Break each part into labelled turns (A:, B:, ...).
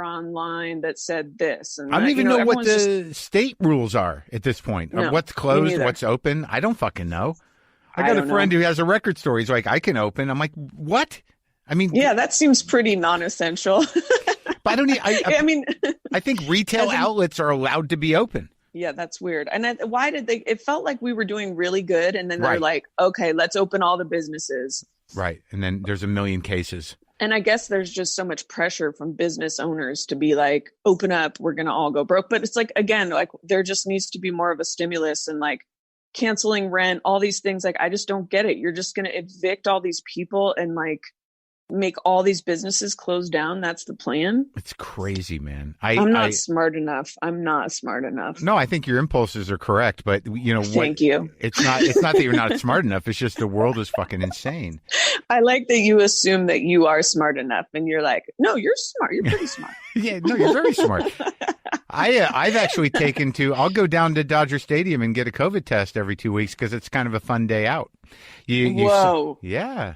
A: online that said this. And
B: I don't even know what the
A: everyone's
B: state rules are at this point.
A: No,
B: What's
A: me
B: closed,
A: neither.
B: what's open. I don't fucking know. I
A: I
B: got a
A: don't
B: friend
A: know.
B: who has a record store. He's like, I can open. I'm like, what? I mean,
A: Yeah, that seems pretty non-essential.
B: but I don't need,
A: I mean,
B: I think retail
A: as in-
B: outlets are allowed to be open.
A: yeah, that's weird. And why did they? It felt like we were doing really good, and then they're
B: Right.
A: like, "Okay, let's open all the businesses."
B: Right. And then there's a million cases.
A: And I guess there's just so much pressure from business owners to be like, "Open up, we're gonna all go broke." But it's like, again, like there just needs to be more of a stimulus and like canceling rent, all these things. Like I just don't get it. You're just gonna evict all these people and like make all these businesses close down. That's the plan.
B: It's crazy, man.
A: I'm not smart enough. I'm not smart enough.
B: No, I think your impulses are correct, but you know what?
A: Thank you.
B: It's not that you're not smart enough. It's just the world is fucking insane.
A: I like that you assume that you are smart enough, and you're like, no, you're smart. You're pretty smart.
B: Yeah, no, you're very smart. I've actually I'll go down to Dodger Stadium and get a COVID test every 2 weeks because it's kind of a fun day out.
A: Whoa.
B: Yeah.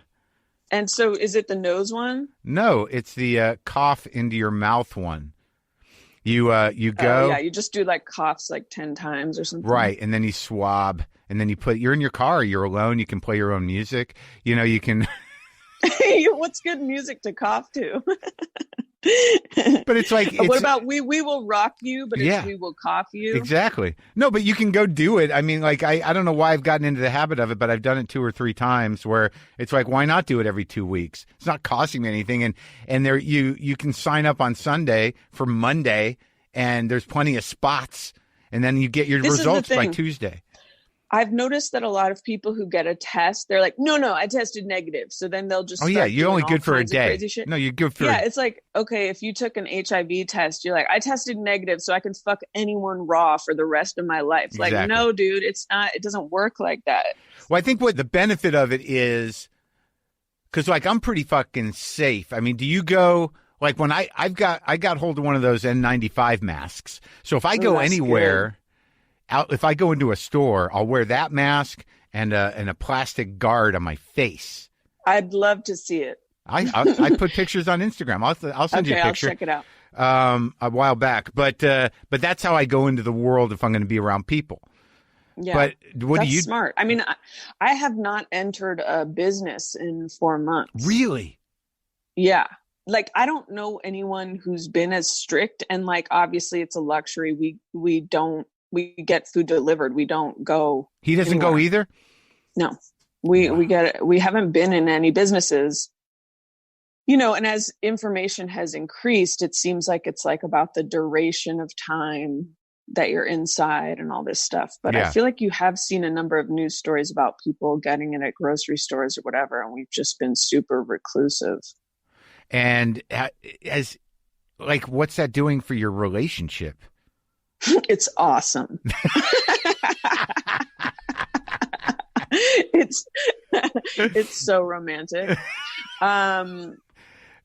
A: And so is it the nose one?
B: No, it's the cough into your mouth one. You go.
A: Yeah, you just do like coughs like 10 times or something.
B: Right, and then you swab, and then you're in your car, you're alone, you can play your own music. You know, you can.
A: What's good music to cough to?
B: But it's like,
A: what about we will rock you, but
B: Yeah.
A: it's we will cough you.
B: Exactly. No, but you can go do it. I mean, like, I don't know why I've gotten into the habit of it, but I've done it 2 or 3 times where it's like, why not do it every 2 weeks? It's not costing me anything. And there, you can sign up on Sunday for Monday, and there's plenty of spots, and then you get your
A: This is the
B: results by
A: thing.
B: Tuesday.
A: I've noticed that a lot of people who get a test, they're like, no, I tested negative. So then they'll just
B: Oh, yeah,
A: start
B: you're
A: doing
B: only
A: all
B: good for a
A: kinds of
B: day.
A: crazy shit.
B: No, you're good for
A: Yeah, it's like, okay, if you took an HIV test, you're like, I tested negative, so I can fuck anyone raw for the rest of my life. Like,
B: Exactly.
A: no, dude, it's not. It doesn't work like that.
B: Well, I think what the benefit of it is, because like I'm pretty fucking safe. I mean, do you go like when I got hold of one of those N95 masks? So if I go
A: that's
B: anywhere, if I go into a store, I'll wear that mask and a plastic guard on my face.
A: I'd love to see it.
B: I put pictures on Instagram. I'll send you a
A: Okay, I'll
B: picture.
A: check it out.
B: A while back, but that's how I go into the world if I'm going to be around people.
A: Yeah,
B: But what
A: that's
B: do you
A: smart. I mean, I have not entered a business in 4 months.
B: really?
A: Yeah. Like, I don't know anyone who's been as strict, and like, obviously it's a luxury. We get food delivered. We don't go.
B: He doesn't go
A: anywhere.
B: either?
A: No, we haven't been in any businesses, and as information has increased, it seems like it's like about the duration of time that you're inside and all this stuff. But
B: Yeah.
A: I feel like you have seen a number of news stories about people getting it at grocery stores or whatever. And we've just been super reclusive.
B: And what's that doing for your relationship?
A: It's awesome. It's so romantic.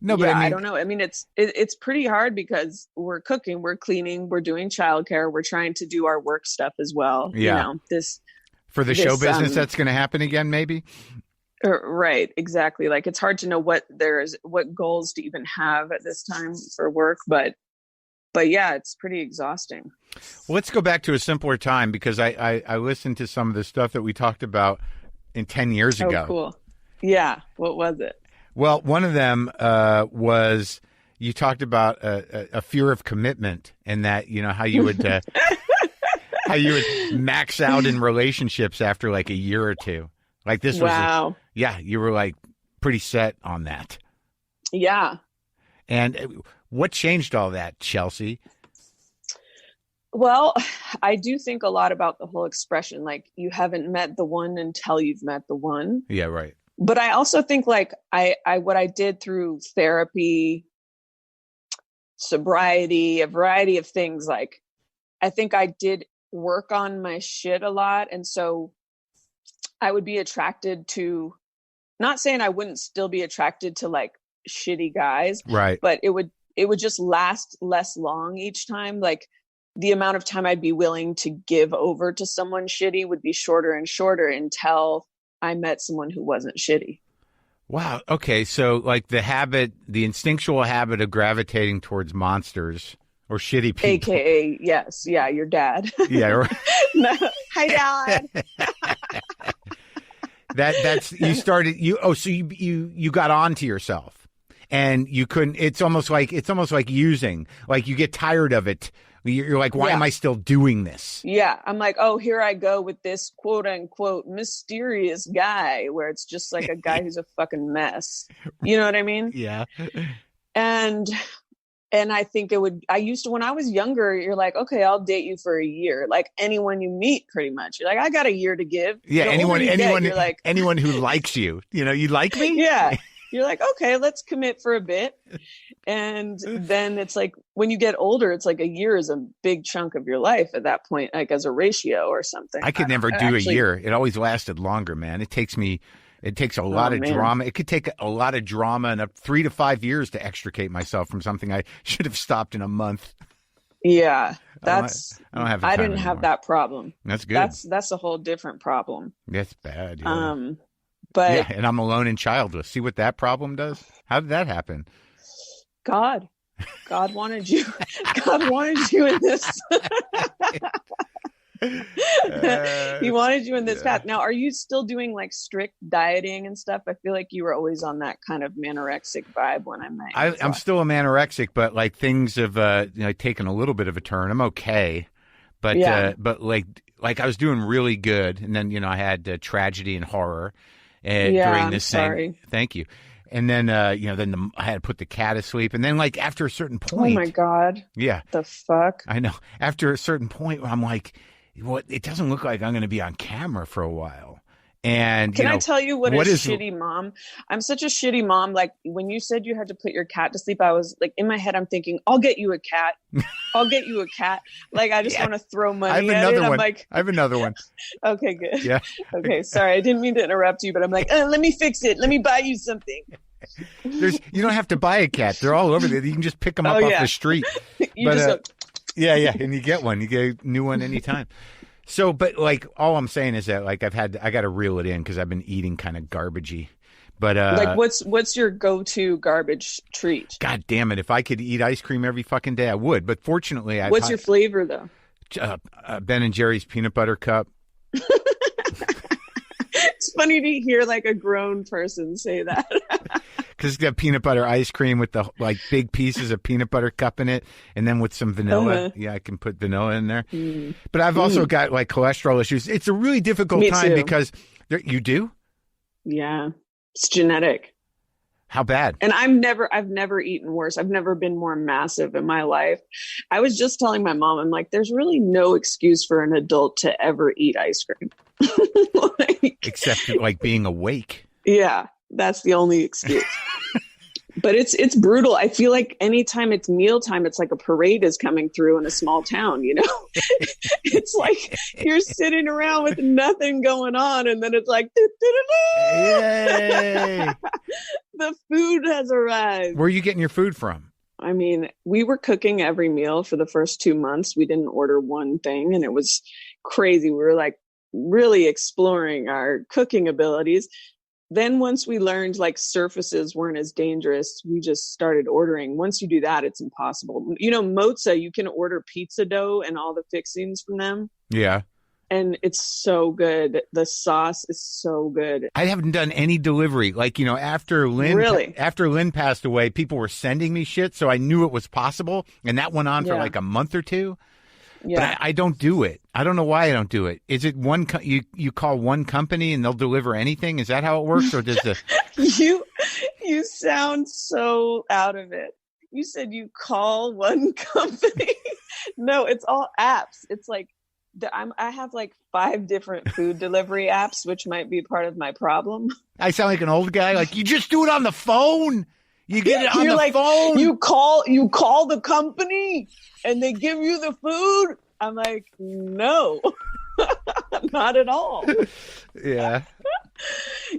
B: No, but
A: yeah,
B: I mean,
A: I don't know. I mean, it's pretty hard because we're cooking, we're cleaning, we're doing childcare, we're trying to do our work stuff as well.
B: Yeah. For the show business, that's going to happen again, maybe?
A: Right, exactly. Like, it's hard to know what goals to even have at this time for work, but yeah, it's pretty exhausting.
B: Well, let's go back to a simpler time, because I listened to some of the stuff that we talked about 10 years ago.
A: Oh, cool. Yeah. What was it?
B: Well, one of them was you talked about a fear of commitment, and that, how you would how you would max out in relationships after like a year or two. Like this was,
A: wow.
B: Yeah, you were like pretty set on that.
A: Yeah.
B: And what changed all that, Chelsea?
A: Well, I do think a lot about the whole expression, like, you haven't met the one until you've met the one.
B: Yeah, right.
A: But I also think, like, what I did through therapy, sobriety, a variety of things, like, I think I did work on my shit a lot. And so I would be attracted to, not saying I wouldn't still be attracted to like shitty guys,
B: Right.
A: but it would just last less long each time. Like, the amount of time I'd be willing to give over to someone shitty would be shorter and shorter until I met someone who wasn't shitty.
B: Wow. Okay. So like the instinctual habit of gravitating towards monsters or shitty people.
A: AKA, yes. Yeah, your dad.
B: Yeah.
A: No. Hi, Dad.
B: That's you started so you got onto yourself and you couldn't. It's almost like using, like you get tired of it. You're like, why am I still doing this?
A: Yeah. I'm like, oh, here I go with this quote unquote mysterious guy, where it's just like a guy who's a fucking mess. You know what I mean?
B: Yeah.
A: And I think I used to, when I was younger, you're like, okay, I'll date you for a year. Like anyone you meet, pretty much. You're like, I got a year to give.
B: Yeah. Anyone who likes you, you like me?
A: Yeah. You're like, okay, let's commit for a bit. And then it's like, when you get older, it's like a year is a big chunk of your life at that point, like as a ratio or something.
B: I could never do a year. It always lasted longer, man. It takes a lot of drama. It could take a lot of drama and 3 to 5 years to extricate myself from something I should have stopped in a month.
A: Yeah,
B: I didn't
A: have that problem.
B: That's good.
A: That's a whole different problem.
B: That's bad. Yeah.
A: But
B: yeah, and I'm alone and childless. See what that problem does? How did that happen?
A: God wanted you. God wanted you in this. He wanted you in this path. Now, are you still doing like strict dieting and stuff? I feel like you were always on that kind of manorexic vibe when I met you.
B: I'm still a manorexic, but like things have taken a little bit of a turn. I'm okay, but like I was doing really good, and then I had tragedy and horror during this thing. Thank you. And then, I had to put the cat to sleep. And then, like, after a certain point.
A: Oh, my God.
B: Yeah.
A: The fuck?
B: I know. After a certain point, I'm like, it doesn't look like I'm going to be on camera for a while. And
A: can I tell you what is shitty mom? I'm such a shitty mom. Like, when you said you had to put your cat to sleep, I was like, in my head, I'm thinking, I'll get you a cat. I'll get you a cat. Like, I just want to throw money at it. I'm like,
B: I have another one.
A: Okay, good.
B: Yeah.
A: Okay, sorry. I didn't mean to interrupt you, but I'm like, let me fix it. Let me buy you something.
B: You don't have to buy a cat. They're all over there. You can just pick them up off the street. Yeah. And you get one. You get a new one anytime. So, but like, all I'm saying is that like I got to reel it in because I've been eating kind of garbagey. But
A: like, what's your go-to garbage treat?
B: God damn it! If I could eat ice cream every fucking day, I would. But fortunately,
A: what's your flavor though?
B: Ben and Jerry's peanut butter cup.
A: It's funny to hear like a grown person say that.
B: Because it's got peanut butter ice cream with the like big pieces of peanut butter cup in it, and then with some vanilla. Yeah, I can put vanilla in there. But I've also got like cholesterol issues. It's a really difficult time because you do.
A: Yeah, it's genetic.
B: How bad?
A: And I've never eaten worse. I've never been more massive in my life. I was just telling my mom, I'm like, there's really no excuse for an adult to ever eat ice cream.
B: Except like being awake.
A: Yeah, that's the only excuse. But it's brutal. I feel like anytime it's mealtime, it's like a parade is coming through in a small town, It's like you're sitting around with nothing going on, and then it's like,
B: yay!
A: The food has arrived.
B: Where are you getting your food from?
A: I mean, we were cooking every meal for the first 2 months. We didn't order one thing, and it was crazy. We were like really exploring our cooking abilities. Then once we learned like surfaces weren't as dangerous, we just started ordering. Once you do that, it's impossible. Mozza, you can order pizza dough and all the fixings from them.
B: Yeah.
A: And it's so good. The sauce is so good.
B: I haven't done any delivery. Like, after Lynn passed away, people were sending me shit. So I knew it was possible. And that went on for like a month or two. Yeah. But I don't do it. I don't know why I don't do it. Is it you call one company and they'll deliver anything? Is that how it works? Or does the
A: you sound so out of it. You said you call one company. No, it's all apps. It's like I have like 5 different food delivery apps, which might be part of my problem.
B: I sound like an old guy. Like, you just do it on the phone. You get it on the phone.
A: You call the company and they give you the food. I'm like, no, not at all.
B: Yeah.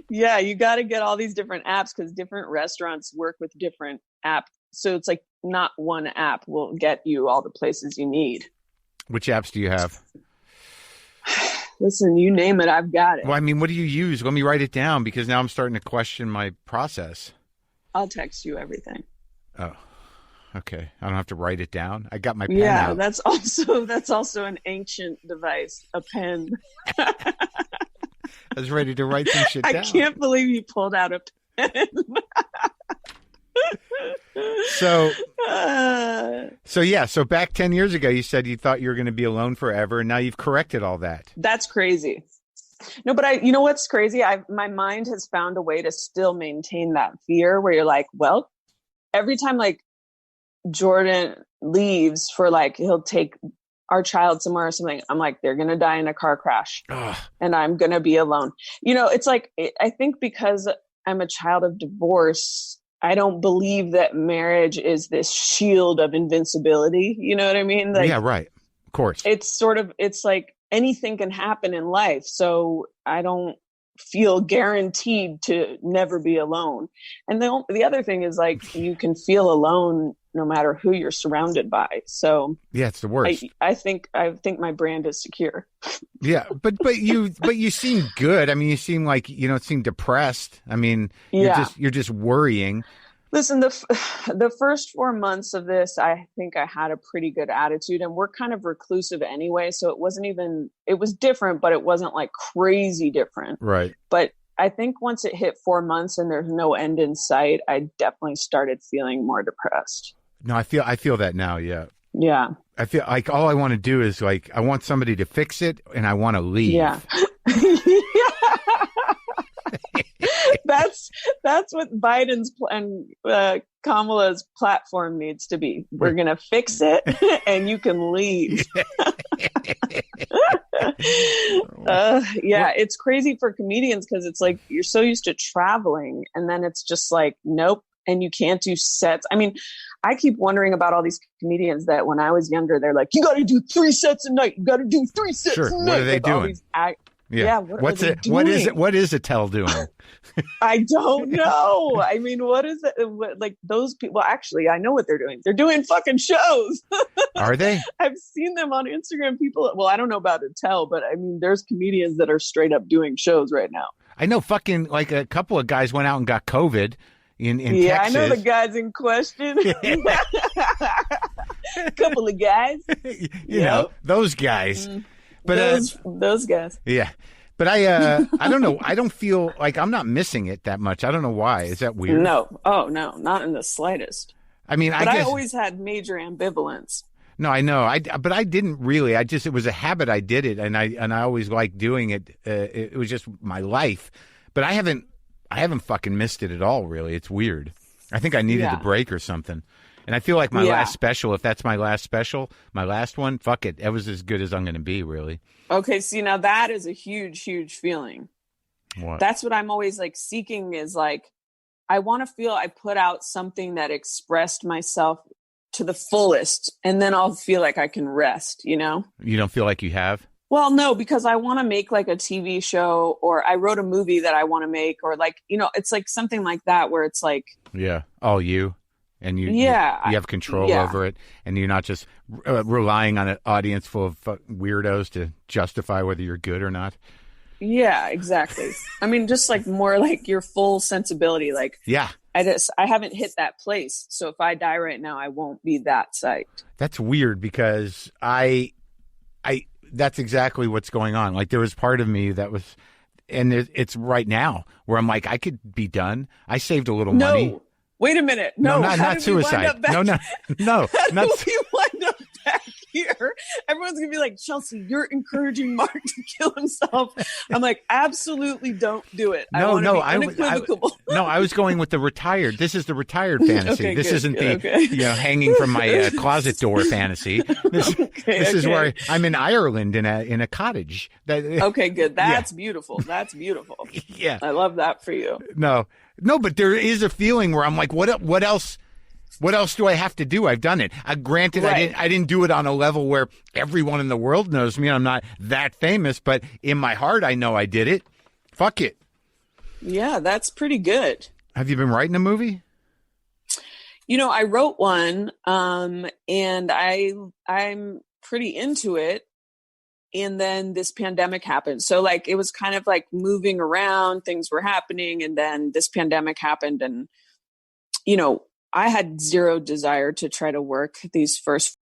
A: Yeah. You got to get all these different apps because different restaurants work with different apps. So it's like not one app will get you all the places you need.
B: Which apps do you have?
A: Listen, you name it, I've got it.
B: Well, I mean, what do you use? Let me write it down because now I'm starting to question my process.
A: I'll text you everything.
B: Oh, okay. I don't have to write it down. I got my pen
A: Yeah,
B: out.
A: that's also an ancient device, a pen.
B: I was ready to write some shit down.
A: I can't believe you pulled out a pen.
B: So back 10 years ago, you said you thought you were going to be alone forever, and now you've corrected all that.
A: That's crazy. No, but you know what's crazy? My mind has found a way to still maintain that fear where you're like, well, every time like Jordan leaves for like, he'll take our child somewhere or something, I'm like, they're going to die in a car crash. Ugh. And I'm going to be alone. You know, it's like, I think because I'm a child of divorce, I don't believe that marriage is this shield of invincibility. You know what I mean? Like,
B: yeah, right. Of course.
A: It's like anything can happen in life. So I don't feel guaranteed to never be alone. And the other thing is like, you can feel alone no matter who you're surrounded by. So
B: yeah, it's the worst.
A: I think my brand is secure.
B: Yeah. But you seem good. I mean, you seem like, you don't seem depressed. I mean, you're just worrying.
A: Listen, the first 4 months of this, I think I had a pretty good attitude, and we're kind of reclusive anyway. So it was different, but it wasn't like crazy different.
B: Right.
A: But I think once it hit 4 months and there's no end in sight, I definitely started feeling more depressed.
B: No, I feel that now. Yeah.
A: Yeah.
B: I feel like all I want to do is like, I want somebody to fix it and I want to leave.
A: Yeah. That's what Biden's and Kamala's platform needs to be. We're going to fix it and you can leave. It's crazy for comedians because it's like you're so used to traveling and then it's just like, nope. And you can't do sets. I mean, I keep wondering about all these comedians that when I was younger, they're like, you got to do 3 sets a night. You got to do 3 sets a night.
B: What are they doing? What is Attell doing?
A: I don't know. I mean, what is it? Like those people, well, actually, I know what they're doing. They're doing fucking shows.
B: Are they?
A: I've seen them on Instagram. Well, I don't know about Attell, but I mean, there's comedians that are straight up doing shows right now.
B: I know fucking like a couple of guys went out and got COVID in Texas.
A: I know the guys in question. A couple of guys.
B: You know, those guys. But
A: those guys.
B: Yeah. But I don't know. I don't feel like I'm not missing it that much. I don't know why. Is that weird?
A: No. Oh, no. Not in the slightest.
B: I mean,
A: I always had major ambivalence.
B: No, I know. But I didn't really. It was a habit. I did it, and I always liked doing it. It was just my life. But I haven't fucking missed it at all. Really, it's weird. I think I needed a break or something. And I feel like my last special, if that's my last special, my last one, fuck it. That was as good as I'm going to be, really.
A: Okay, see, now that is a huge, huge feeling.
B: What?
A: That's what I'm always like seeking is like, I want to feel I put out something that expressed myself to the fullest, and then I'll feel like I can rest, you know?
B: You don't feel like you have?
A: Well, no, because I want to make like a TV show, or I wrote a movie that I want to make, or like, you know, it's like something like that where it's like.
B: Yeah, all you. And you have control over it, and you're not just relying on an audience full of weirdos to justify whether you're good or not.
A: Yeah, exactly. I mean, just like more like your full sensibility. Like,
B: yeah,
A: I haven't hit that place. So if I die right now, I won't be that psyched.
B: That's weird because that's exactly what's going on. Like there was part of me that was, and it's right now where I'm like, I could be done. I saved a little money.
A: Wait a minute. No,
B: not suicide. No, not.
A: We wind up back here. Everyone's gonna be like, Chelsea, you're encouraging Marc to kill himself. I'm like, absolutely don't do it. I
B: was going with the retired. This is the retired fantasy.
A: Okay,
B: this
A: good,
B: isn't
A: good,
B: the hanging from my closet door fantasy. This is where I'm in Ireland in a cottage.
A: Okay, good. That's beautiful. That's beautiful.
B: Yeah,
A: I love that for you.
B: No, but there is a feeling where I'm like, what else? What else do I have to do? I've done it. Granted, right. I didn't do it on a level where everyone in the world knows me. I'm not that famous, but in my heart, I know I did it. Fuck it.
A: Yeah, that's pretty good.
B: Have you been writing a movie?
A: You know, I wrote one, and I'm pretty into it. And then this pandemic happened. So like, it was kind of like moving around, things were happening. And then this pandemic happened. And, you know, I had zero desire to try to work these first